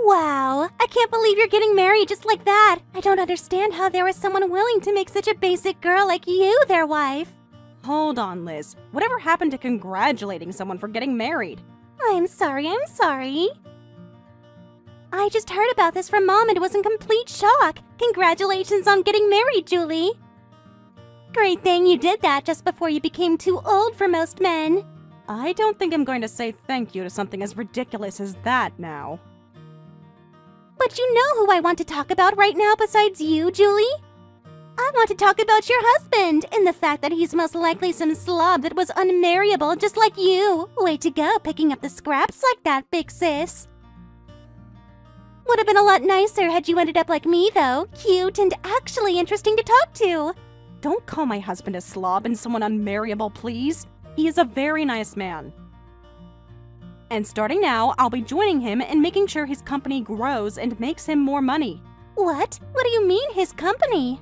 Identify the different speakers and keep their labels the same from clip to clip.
Speaker 1: Wow, I can't believe you're getting married just like that. I don't understand how there was someone willing to make such a basic girl like you their wife.
Speaker 2: Hold on, Liz. Whatever happened to congratulating someone for getting married?
Speaker 1: I'm sorry. I just heard about this from Mom and was in complete shock. Congratulations on getting married, Julie. Great thing you did that just before you became too old for most men.
Speaker 2: I don't think I'm going to say thank you to something as ridiculous as that now.
Speaker 1: But you know who I want to talk about right now besides you, Julie? I want to talk about your husband and the fact that he's most likely some slob that was unmarriable just like you. Way to go, picking up the scraps like that, big sis. Would have been a lot nicer had you ended up like me, though. Cute and actually interesting to talk to.
Speaker 2: Don't call my husband a slob and someone unmarriable, please. He is a very nice man. And starting now, I'll be joining him and making sure his company grows and makes him more money.
Speaker 1: What? What do you mean, his company?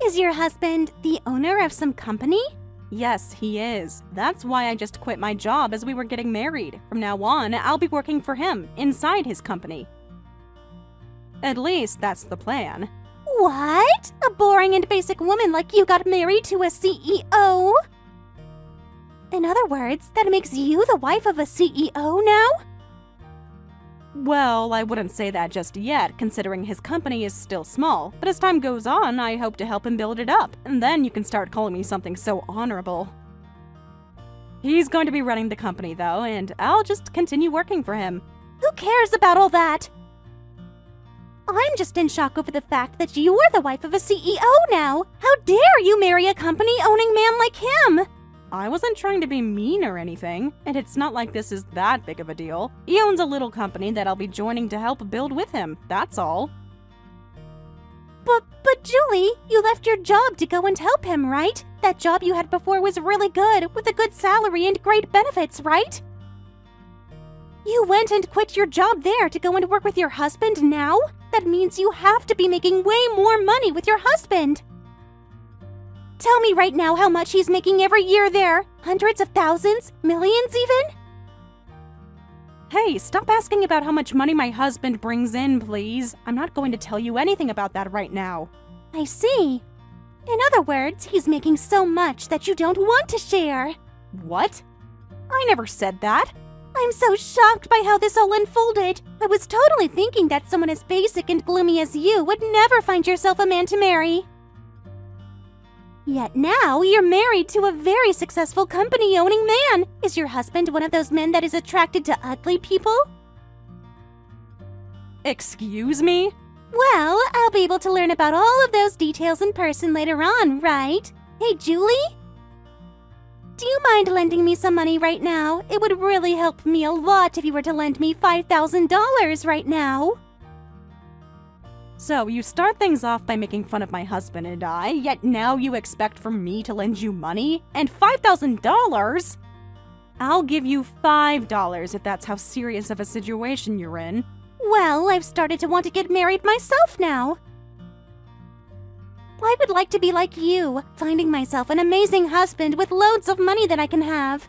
Speaker 1: Is your husband the owner of some company?
Speaker 2: Yes, he is. That's why I just quit my job as we were getting married. From now on, I'll be working for him, inside his company. At least that's the plan.
Speaker 1: What? A boring and basic woman like you got married to a CEO? In other words, that makes you the wife of a CEO now?
Speaker 2: Well, I wouldn't say that just yet, considering his company is still small. But as time goes on, I hope to help him build it up, and then you can start calling me something so honorable. He's going to be running the company, though, and I'll just continue working for him.
Speaker 1: Who cares about all that? I'm just in shock over the fact that you are the wife of a CEO now. How dare you marry a company-owning man like him?
Speaker 2: I wasn't trying to be mean or anything, and it's not like this is that big of a deal. He owns a little company that I'll be joining to help build with him, that's all.
Speaker 1: But Julie, you left your job to go and help him, right? That job you had before was really good, with a good salary and great benefits, right? You went and quit your job there to go and work with your husband now? That means you have to be making way more money with your husband. Tell me right now how much he's making every year there. Hundreds of thousands? Millions even?
Speaker 2: Hey, stop asking about how much money my husband brings in, please. I'm not going to tell you anything about that right now.
Speaker 1: I see. In other words, he's making so much that you don't want to share.
Speaker 2: What? I never said that.
Speaker 1: I'm so shocked by how this all unfolded. I was totally thinking that someone as basic and gloomy as you would never find yourself a man to marry. Yet now, you're married to a very successful company-owning man. Is your husband one of those men that is attracted to ugly people?
Speaker 2: Excuse me?
Speaker 1: Well, I'll be able to learn about all of those details in person later on, right? Hey, Julie? Do you mind lending me some money right now? It would really help me a lot if you were to lend me $5,000 right now.
Speaker 2: So, you start things off by making fun of my husband and I, yet now you expect for me to lend you money? And $5,000? I'll give you $5 if that's how serious of a situation you're in.
Speaker 1: Well, I've started to want to get married myself now. I would like to be like you, finding myself an amazing husband with loads of money that I can have.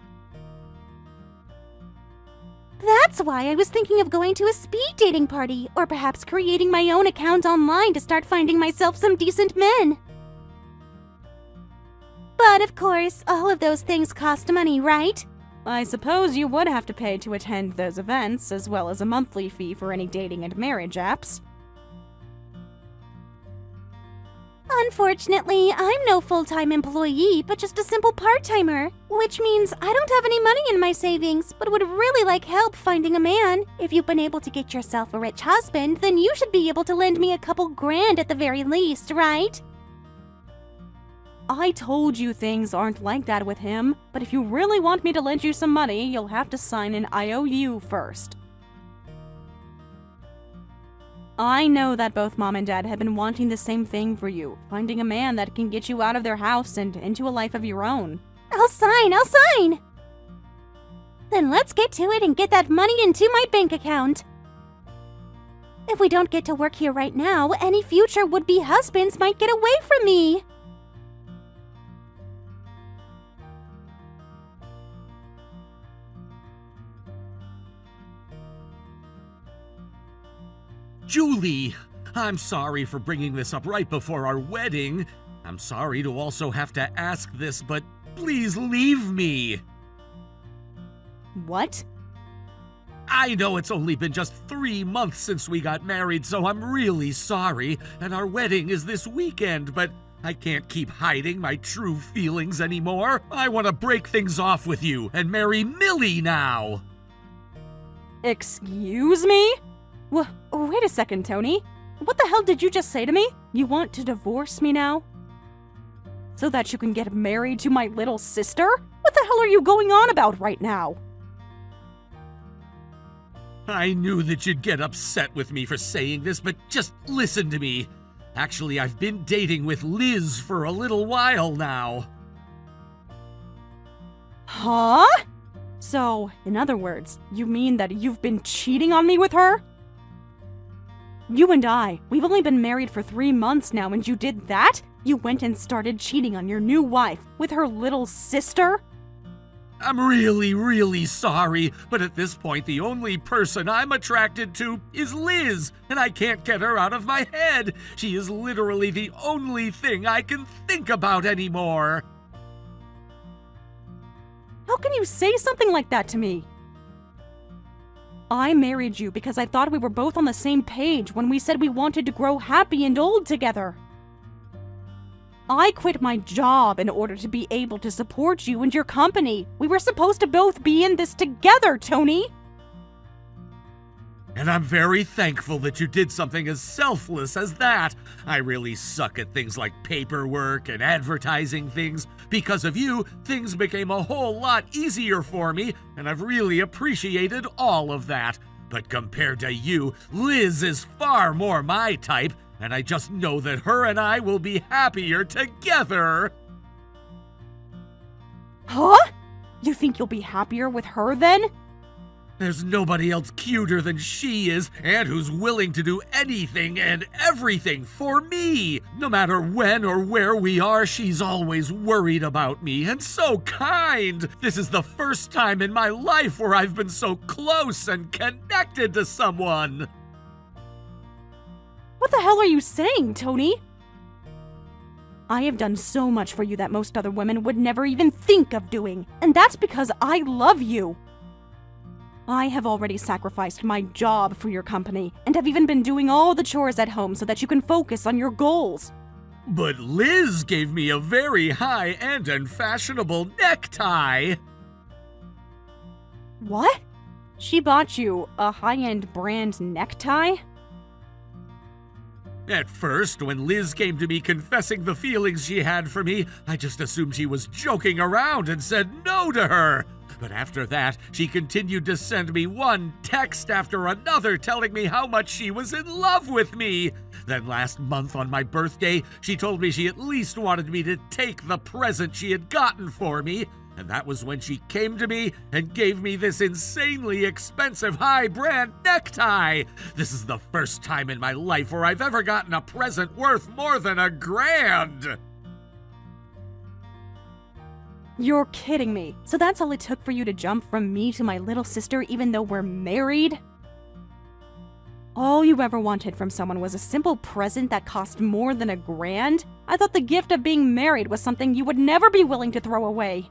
Speaker 1: That's why I was thinking of going to a speed dating party, or perhaps creating my own account online to start finding myself some decent men. But of course, all of those things cost money, right?
Speaker 2: I suppose you would have to pay to attend those events, as well as a monthly fee for any dating and marriage apps.
Speaker 1: Unfortunately, I'm no full-time employee, but just a simple part-timer, which means I don't have any money in my savings, but would really like help finding a man. If you've been able to get yourself a rich husband, then you should be able to lend me a couple grand at the very least, right?
Speaker 2: I told you things aren't like that with him, but if you really want me to lend you some money, you'll have to sign an IOU first. I know that both Mom and Dad have been wanting the same thing for you, finding a man that can get you out of their house and into a life of your own.
Speaker 1: I'll sign! Then let's get to it and get that money into my bank account. If we don't get to work here right now, any future would-be husbands might get away from me.
Speaker 3: Julie, I'm sorry for bringing this up right before our wedding. I'm sorry to also have to ask this, but please leave me.
Speaker 2: What?
Speaker 3: I know it's only been just 3 months since we got married, so I'm really sorry, and our wedding is this weekend, but I can't keep hiding my true feelings anymore. I want to break things off with you and marry Millie now.
Speaker 2: Excuse me? Wait a second, Tony. What the hell did you just say to me? You want to divorce me now? So that you can get married to my little sister? What the hell are you going on about right now?
Speaker 3: I knew that you'd get upset with me for saying this, but just listen to me. Actually, I've been dating with Liz for a little while now.
Speaker 2: Huh? So, in other words, you mean that you've been cheating on me with her? You and we've only been married for 3 months now, and you did that? You went and started cheating on your new wife with her little sister?
Speaker 3: I'm really, really sorry, but at this point, the only person I'm attracted to is Liz, and I can't get her out of my head. She is literally the only thing I can think about anymore.
Speaker 2: How can you say something like that to me? I married you because I thought we were both on the same page when we said we wanted to grow happy and old together. I quit my job in order to be able to support you and your company. We were supposed to both be in this together, Tony.
Speaker 3: And I'm very thankful that you did something as selfless as that. I really suck at things like paperwork and advertising things. Because of you, things became a whole lot easier for me, and I've really appreciated all of that. But compared to you, Liz is far more my type, and I just know that her and I will be happier together.
Speaker 2: Huh? You think you'll be happier with her then?
Speaker 3: There's nobody else cuter than she is, and who's willing to do anything and everything for me. No matter when or where we are, she's always worried about me, and so kind. This is the first time in my life where I've been so close and connected to someone.
Speaker 2: What the hell are you saying, Tony? I have done so much for you that most other women would never even think of doing, and that's because I love you. I have already sacrificed my job for your company, and have even been doing all the chores at home so that you can focus on your goals.
Speaker 3: But Liz gave me a very high-end and fashionable necktie.
Speaker 2: What? She bought you a high-end brand necktie?
Speaker 3: At first, when Liz came to me confessing the feelings she had for me, I just assumed she was joking around and said no to her. But after that, she continued to send me one text after another telling me how much she was in love with me. Then last month on my birthday, she told me she at least wanted me to take the present she had gotten for me. And that was when she came to me and gave me this insanely expensive high-brand necktie. This is the first time in my life where I've ever gotten a present worth more than $1,000.
Speaker 2: You're kidding me. So that's all it took for you to jump from me to my little sister even though we're married? All you ever wanted from someone was a simple present that cost more than $1,000? I thought the gift of being married was something you would never be willing to throw away.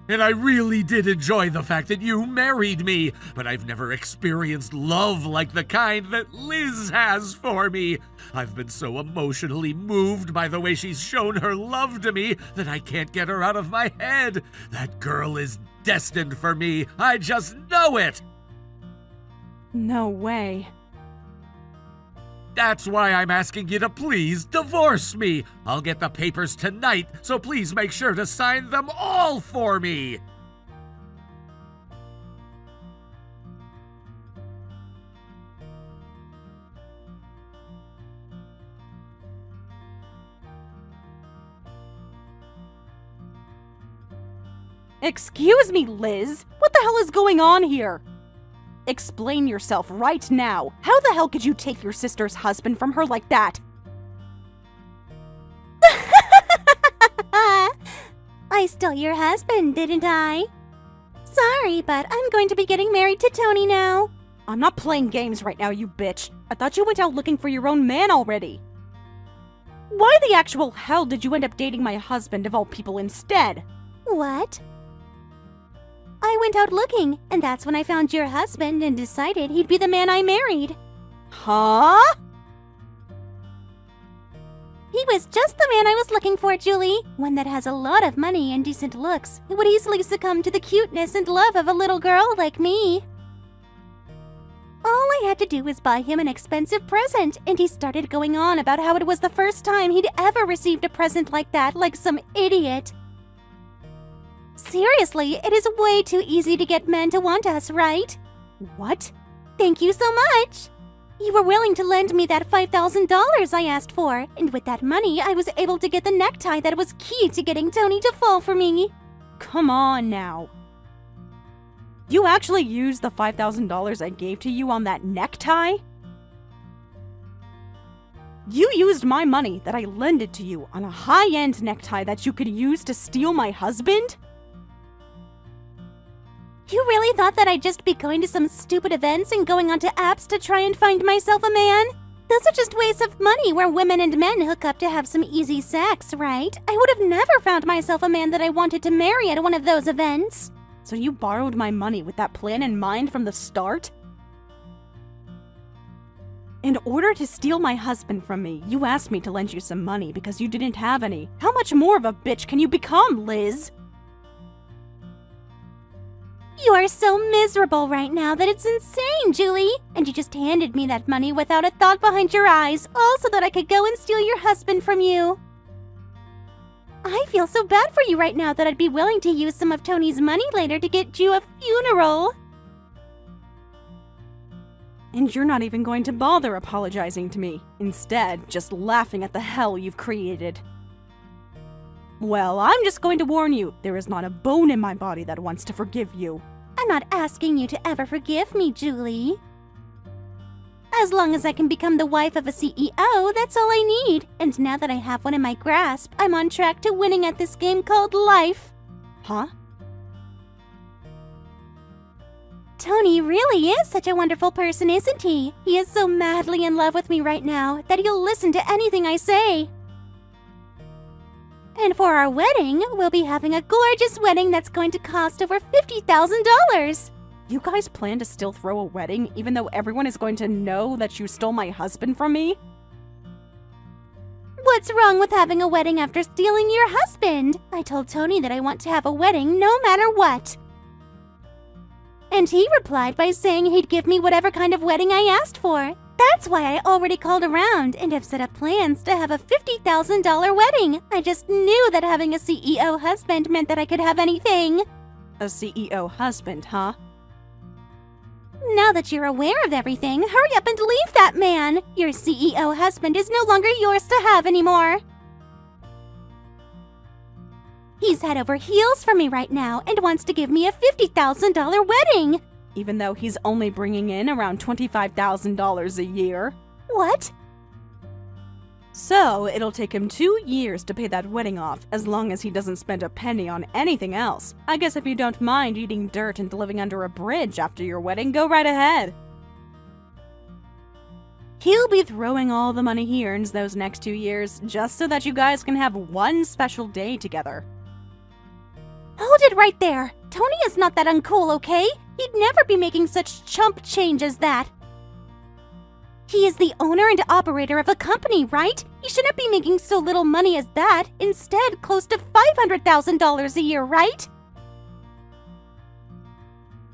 Speaker 3: And I really did enjoy the fact that you married me, but I've never experienced love like the kind that Liz has for me. I've been so emotionally moved by the way she's shown her love to me that I can't get her out of my head. That girl is destined for me. I just know it.
Speaker 2: No way.
Speaker 3: That's why I'm asking you to please divorce me. I'll get the papers tonight, so please make sure to sign them all for me.
Speaker 2: Excuse me, Liz. What the hell is going on here? Explain yourself right now. How the hell could you take your sister's husband from her like that?
Speaker 1: I stole your husband, didn't I? Sorry, but I'm going to be getting married to Tony now.
Speaker 2: I'm not playing games right now, you bitch. I thought you went out looking for your own man already. Why the actual hell did you end up dating my husband of all people instead?
Speaker 1: What? I went out looking, and that's when I found your husband and decided he'd be the man I married.
Speaker 2: Huh?
Speaker 1: He was just the man I was looking for, Julie. One that has a lot of money and decent looks, who would easily succumb to the cuteness and love of a little girl like me. All I had to do was buy him an expensive present, and he started going on about how it was the first time he'd ever received a present like that, like some idiot. Seriously, it is way too easy to get men to want us, right?
Speaker 2: What?
Speaker 1: Thank you so much. You were willing to lend me that $5,000 I asked for, and with that money, I was able to get the necktie that was key to getting Tony to fall for me.
Speaker 2: Come on now. You actually used the $5,000 I gave to you on that necktie? You used my money that I lended to you on a high-end necktie that you could use to steal my husband?
Speaker 1: You really thought that I'd just be going to some stupid events and going onto apps to try and find myself a man? Those are just wastes of money where women and men hook up to have some easy sex, right? I would have never found myself a man that I wanted to marry at one of those events.
Speaker 2: So you borrowed my money with that plan in mind from the start? In order to steal my husband from me, you asked me to lend you some money because you didn't have any. How much more of a bitch can you become, Liz?
Speaker 1: You are so miserable right now that it's insane, Julie. And you just handed me that money without a thought behind your eyes, all so that I could go and steal your husband from you. I feel so bad for you right now that I'd be willing to use some of Tony's money later to get you a funeral.
Speaker 2: And you're not even going to bother apologizing to me. Instead, just laughing at the hell you've created. Well, I'm just going to warn you, there is not a bone in my body that wants to forgive you.
Speaker 1: I'm not asking you to ever forgive me, Julie. As long as I can become the wife of a CEO, that's all I need. And now that I have one in my grasp, I'm on track to winning at this game called life.
Speaker 2: Huh?
Speaker 1: Tony really is such a wonderful person, isn't he? He is so madly in love with me right now that he'll listen to anything I say. And for our wedding, we'll be having a gorgeous wedding that's going to cost over $50,000.
Speaker 2: You guys plan to still throw a wedding even though everyone is going to know that you stole my husband from me?
Speaker 1: What's wrong with having a wedding after stealing your husband? I told Tony that I want to have a wedding no matter what. And he replied by saying he'd give me whatever kind of wedding I asked for. That's why I already called around and have set up plans to have a $50,000 wedding. I just knew that having a CEO husband meant that I could have anything.
Speaker 2: A CEO husband, huh?
Speaker 1: Now that you're aware of everything, hurry up and leave that man. Your CEO husband is no longer yours to have anymore. He's head over heels for me right now and wants to give me a $50,000 wedding.
Speaker 2: Even though he's only bringing in around $25,000 a year.
Speaker 1: What?
Speaker 2: So, it'll take him 2 years to pay that wedding off, as long as he doesn't spend a penny on anything else. I guess if you don't mind eating dirt and living under a bridge after your wedding, go right ahead. He'll be throwing all the money he earns those next 2 years, just so that you guys can have one special day together.
Speaker 1: Hold it right there. Tony is not that uncool, okay? He'd never be making such chump change as that. He is the owner and operator of a company, right? He shouldn't be making so little money as that. Instead, close to $500,000 a year, right?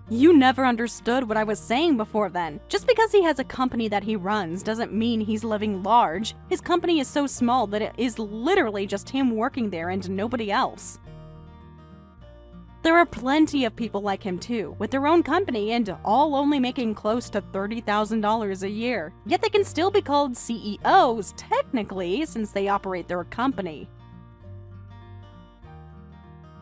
Speaker 2: You never understood what I was saying before then. Just because he has a company that he runs doesn't mean he's living large. His company is so small that it is literally just him working there and nobody else. There are plenty of people like him too, with their own company and all only making close to $30,000 a year. Yet they can still be called CEOs, technically, since they operate their company.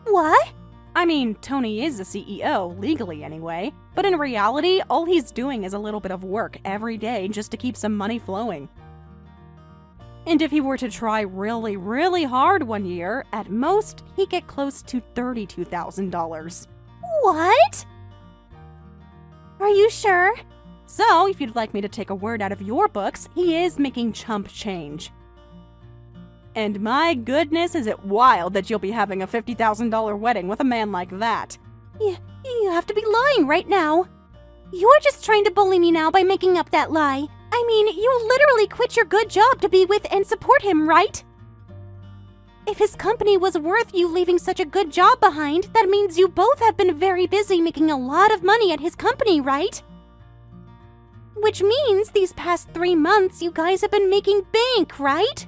Speaker 1: What?
Speaker 2: I mean, Tony is a CEO, legally anyway, but in reality, all he's doing is a little bit of work every day just to keep some money flowing. And if he were to try really, really hard one year, at most, he'd get close to $32,000.
Speaker 1: What? Are you sure?
Speaker 2: So, if you'd like me to take a word out of your books, he is making chump change. And my goodness, is it wild that you'll be having a $50,000 wedding with a man like that.
Speaker 1: You have to be lying right now. You're just trying to bully me now by making up that lie. I mean, you literally quit your good job to be with and support him, right? If his company was worth you leaving such a good job behind, that means you both have been very busy making a lot of money at his company, right? Which means these past 3 months you guys have been making bank, right?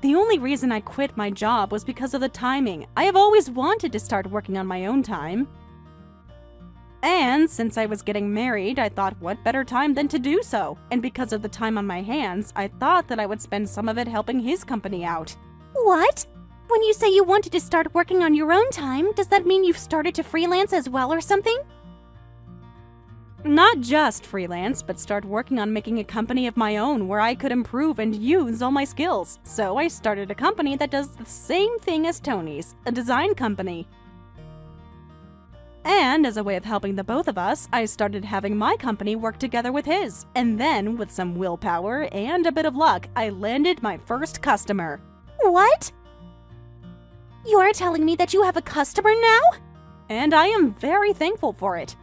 Speaker 2: The only reason I quit my job was because of the timing. I have always wanted to start working on my own time. And since I was getting married, I thought what better time than to do so. And because of the time on my hands, I thought that I would spend some of it helping his company out.
Speaker 1: What? When you say you wanted to start working on your own time, does that mean you've started to freelance as well or something?
Speaker 2: Not just freelance, but start working on making a company of my own where I could improve and use all my skills. So I started a company that does the same thing as Tony's, a design company. And as a way of helping the both of us, I started having my company work together with his. And then, with some willpower and a bit of luck, I landed my first customer.
Speaker 1: What? You're telling me that you have a customer now?
Speaker 2: And I am very thankful for it.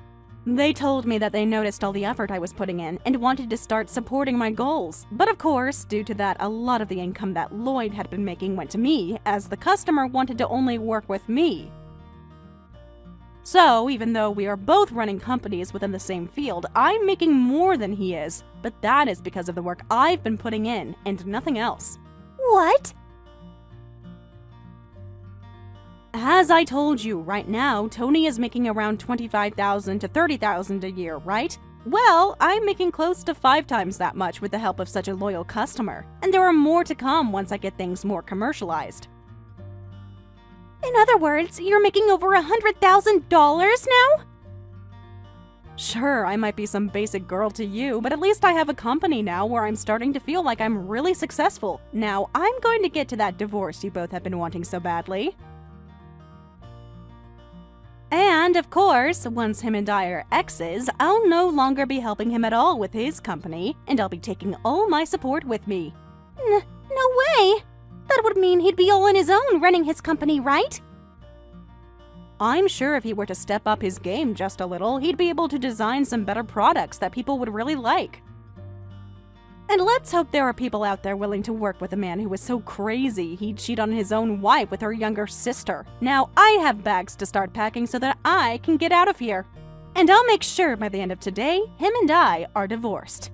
Speaker 2: They told me that they noticed all the effort I was putting in and wanted to start supporting my goals. But of course, due to that, a lot of the income that Lloyd had been making went to me, as the customer wanted to only work with me. So, even though we are both running companies within the same field, I'm making more than he is. But that is because of the work I've been putting in, and nothing else.
Speaker 1: What?
Speaker 2: As I told you, right now, Tony is making around $25,000 to $30,000 a year, right? Well, I'm making close to 5 times that much with the help of such a loyal customer. And there are more to come once I get things more commercialized.
Speaker 1: In other words, you're making over $100,000 now?
Speaker 2: Sure, I might be some basic girl to you, but at least I have a company now where I'm starting to feel like I'm really successful. Now, I'm going to get to that divorce you both have been wanting so badly. And, of course, once him and I are exes, I'll no longer be helping him at all with his company, and I'll be taking all my support with me.
Speaker 1: No way! That would mean he'd be all on his own running his company, right?
Speaker 2: I'm sure if he were to step up his game just a little, he'd be able to design some better products that people would really like. And let's hope there are people out there willing to work with a man who was so crazy he'd cheat on his own wife with her younger sister. Now I have bags to start packing so that I can get out of here. And I'll make sure by the end of today, him and I are divorced.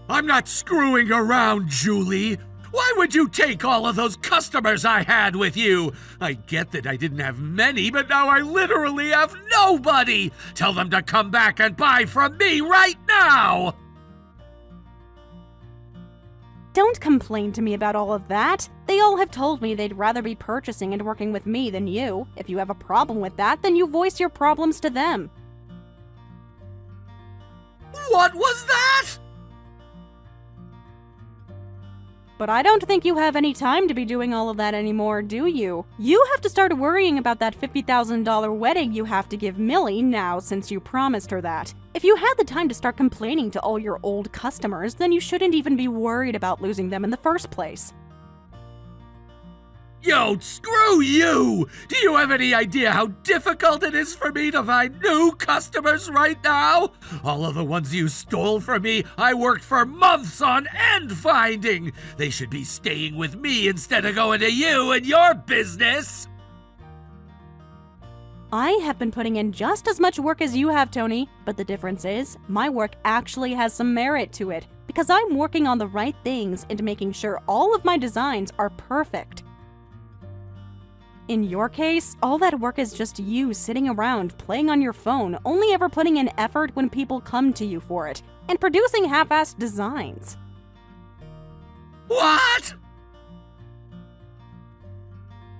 Speaker 3: I'm not screwing around, Julie. Why would you take all of those customers I had with you? I get that I didn't have many, but now I literally have nobody. Tell them to come back and buy from me right now.
Speaker 2: Don't complain to me about all of that. They all have told me they'd rather be purchasing and working with me than you. If you have a problem with that, then you voice your problems to them.
Speaker 3: What was that?
Speaker 2: But I don't think you have any time to be doing all of that anymore, do you? You have to start worrying about that $50,000 wedding you have to give Millie now since you promised her that. If you had the time to start complaining to all your old customers, then you shouldn't even be worried about losing them in the first place.
Speaker 3: Yo, screw you! Do you have any idea how difficult it is for me to find new customers right now? All of the ones you stole from me, I worked for months on end finding. They should be staying with me instead of going to you and your business.
Speaker 2: I have been putting in just as much work as you have, Tony, but the difference is, my work actually has some merit to it, because I'm working on the right things and making sure all of my designs are perfect. In your case, all that work is just you sitting around playing on your phone, only ever putting in effort when people come to you for it, and producing half-assed designs.
Speaker 3: What?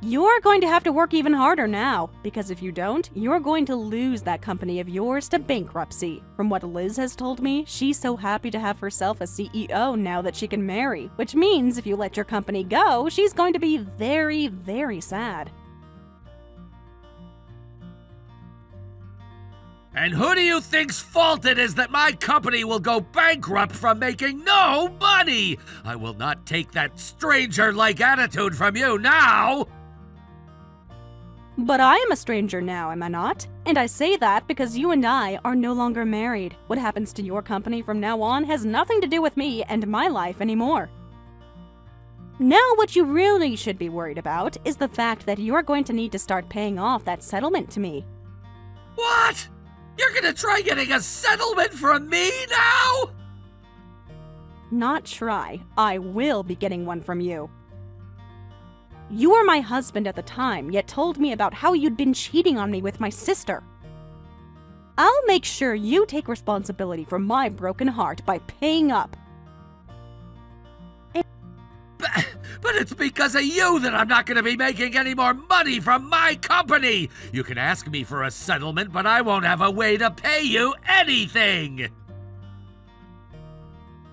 Speaker 2: You're going to have to work even harder now, because if you don't, you're going to lose that company of yours to bankruptcy. From what Liz has told me, she's so happy to have herself a CEO now that she can marry, which means if you let your company go, she's going to be very, very sad.
Speaker 3: And who do you think's fault it is that my company will go bankrupt from making no money? I will not take that stranger-like attitude from you now!
Speaker 2: But I am a stranger now, am I not? And I say that because you and I are no longer married. What happens to your company from now on has nothing to do with me and my life anymore. Now what you really should be worried about is the fact that you're going to need to start paying off that settlement to me.
Speaker 3: What? You're gonna try getting a settlement from me now?
Speaker 2: Not try. I will be getting one from you. You were my husband at the time, yet told me about how you'd been cheating on me with my sister. I'll make sure you take responsibility for my broken heart by paying up.
Speaker 3: But it's because of you that I'm not going to be making any more money from my company. You can ask me for a settlement, but I won't have a way to pay you anything.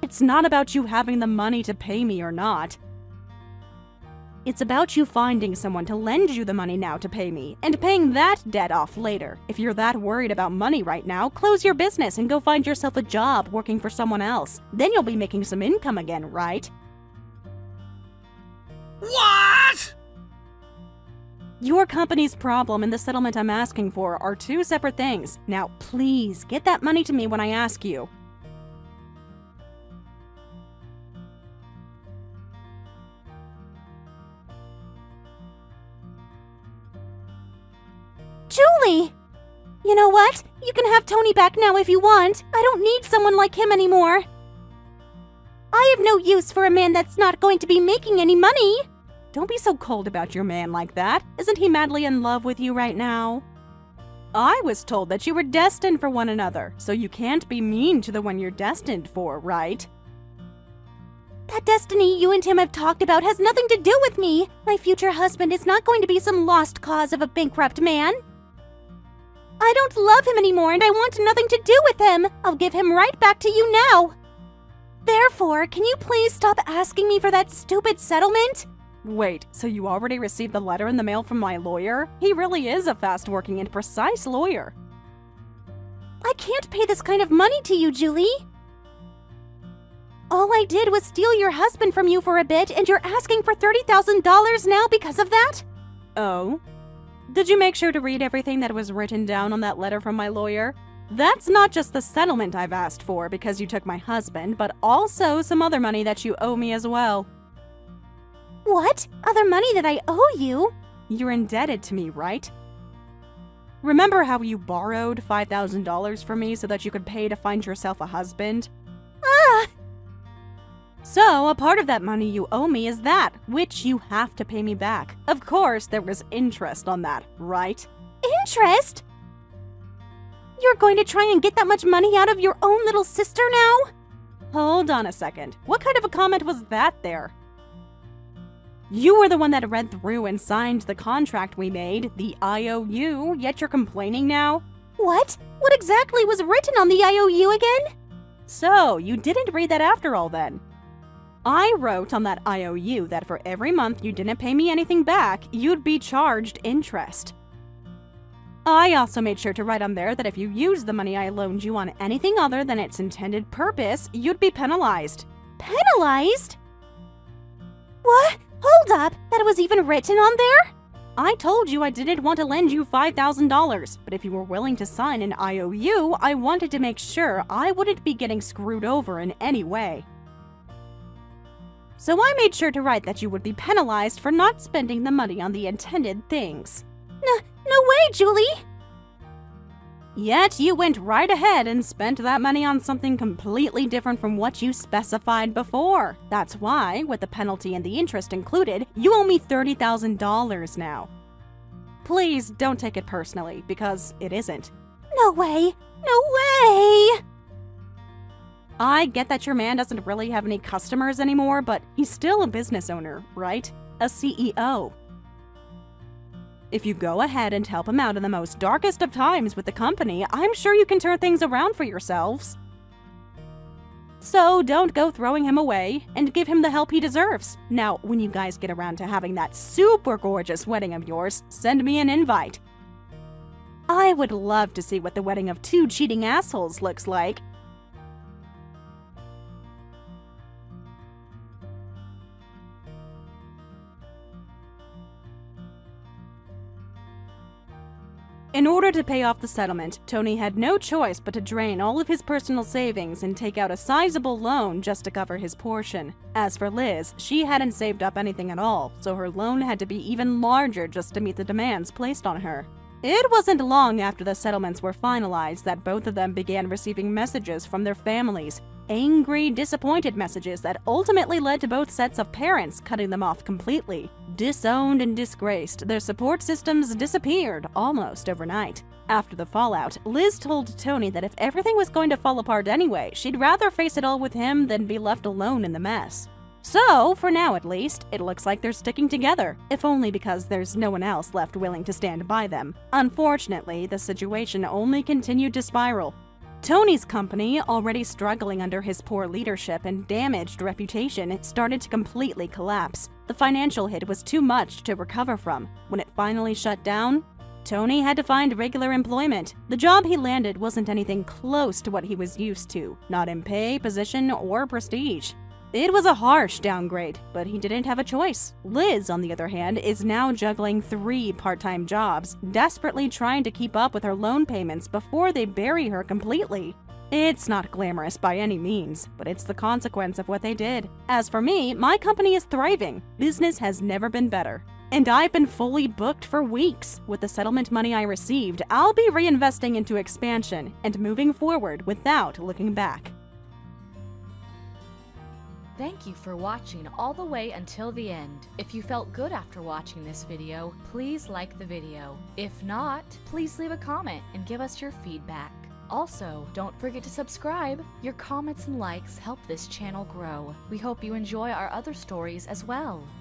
Speaker 2: It's not about you having the money to pay me or not. It's about you finding someone to lend you the money now to pay me, and paying that debt off later. If you're that worried about money right now, close your business and go find yourself a job working for someone else. Then you'll be making some income again, right?
Speaker 3: What?
Speaker 2: Your company's problem and the settlement I'm asking for are two separate things. Now, please, get that money to me when I ask you.
Speaker 1: Julie! You know what? You can have Tony back now if you want. I don't need someone like him anymore. I have no use for a man that's not going to be making any money.
Speaker 2: Don't be so cold about your man like that. Isn't he madly in love with you right now? I was told that you were destined for one another, so you can't be mean to the one you're destined for, right?
Speaker 1: That destiny you and him have talked about has nothing to do with me. My future husband is not going to be some lost cause of a bankrupt man. I don't love him anymore and I want nothing to do with him. I'll give him right back to you now. Therefore, can you please stop asking me for that stupid settlement?
Speaker 2: Wait, so you already received the letter in the mail from my lawyer? He really is a fast-working and precise lawyer.
Speaker 1: I can't pay this kind of money to you, Julie. All I did was steal your husband from you for a bit, and you're asking for $30,000 now because of that?
Speaker 2: Oh? Did you make sure to read everything that was written down on that letter from my lawyer? That's not just the settlement I've asked for because you took my husband, but also some other money that you owe me as well.
Speaker 1: What? Other money that I owe you?
Speaker 2: You're indebted to me, right? Remember how you borrowed $5,000 from me so that you could pay to find yourself a husband?
Speaker 1: Ah!
Speaker 2: So, a part of that money you owe me is that, which you have to pay me back. Of course, there was interest on that, right?
Speaker 1: Interest? You're going to try and get that much money out of your own little sister now?
Speaker 2: Hold on a second. What kind of a comment was that there? You were the one that read through and signed the contract we made, the IOU, yet you're complaining now?
Speaker 1: What? What exactly was written on the IOU again?
Speaker 2: So, you didn't read that after all then. I wrote on that IOU that for every month you didn't pay me anything back, you'd be charged interest. I also made sure to write on there that if you used the money I loaned you on anything other than its intended purpose, you'd be penalized.
Speaker 1: Penalized? What? Hold up, that was even written on there?
Speaker 2: I told you I didn't want to lend you $5,000, but if you were willing to sign an IOU, I wanted to make sure I wouldn't be getting screwed over in any way. So I made sure to write that you would be penalized for not spending the money on the intended things.
Speaker 1: No way, Julie!
Speaker 2: Yet you went right ahead and spent that money on something completely different from what you specified before. That's why, with the penalty and the interest included, you owe me $30,000 now. Please don't take it personally, because it isn't.
Speaker 1: No way! No way!
Speaker 2: I get that your man doesn't really have any customers anymore, but he's still a business owner, right? A CEO. If you go ahead and help him out in the most darkest of times with the company, I'm sure you can turn things around for yourselves. So don't go throwing him away, and give him the help he deserves. Now, when you guys get around to having that super gorgeous wedding of yours, send me an invite. I would love to see what the wedding of two cheating assholes looks like. In order to pay off the settlement, Tony had no choice but to drain all of his personal savings and take out a sizable loan just to cover his portion. As for Liz, she hadn't saved up anything at all, so her loan had to be even larger just to meet the demands placed on her. It wasn't long after the settlements were finalized that both of them began receiving messages from their families. Angry, disappointed messages that ultimately led to both sets of parents cutting them off completely. Disowned and disgraced, their support systems disappeared almost overnight. After the fallout, Liz told Tony that if everything was going to fall apart anyway, she'd rather face it all with him than be left alone in the mess. So, for now at least, it looks like they're sticking together, if only because there's no one else left willing to stand by them. Unfortunately, the situation only continued to spiral. Tony's company, already struggling under his poor leadership and damaged reputation, started to completely collapse. The financial hit was too much to recover from. When it finally shut down, Tony had to find regular employment. The job he landed wasn't anything close to what he was used to, not in pay, position, or prestige. It was a harsh downgrade, but he didn't have a choice. Liz, on the other hand, is now juggling 3 part-time jobs, desperately trying to keep up with her loan payments before they bury her completely. It's not glamorous by any means, but it's the consequence of what they did. As for me, my company is thriving. Business has never been better. And I've been fully booked for weeks. With the settlement money I received, I'll be reinvesting into expansion and moving forward without looking back.
Speaker 4: Thank you for watching all the way until the end. If you felt good after watching this video, please like the video. If not, please leave a comment and give us your feedback. Also, don't forget to subscribe. Your comments and likes help this channel grow. We hope you enjoy our other stories as well.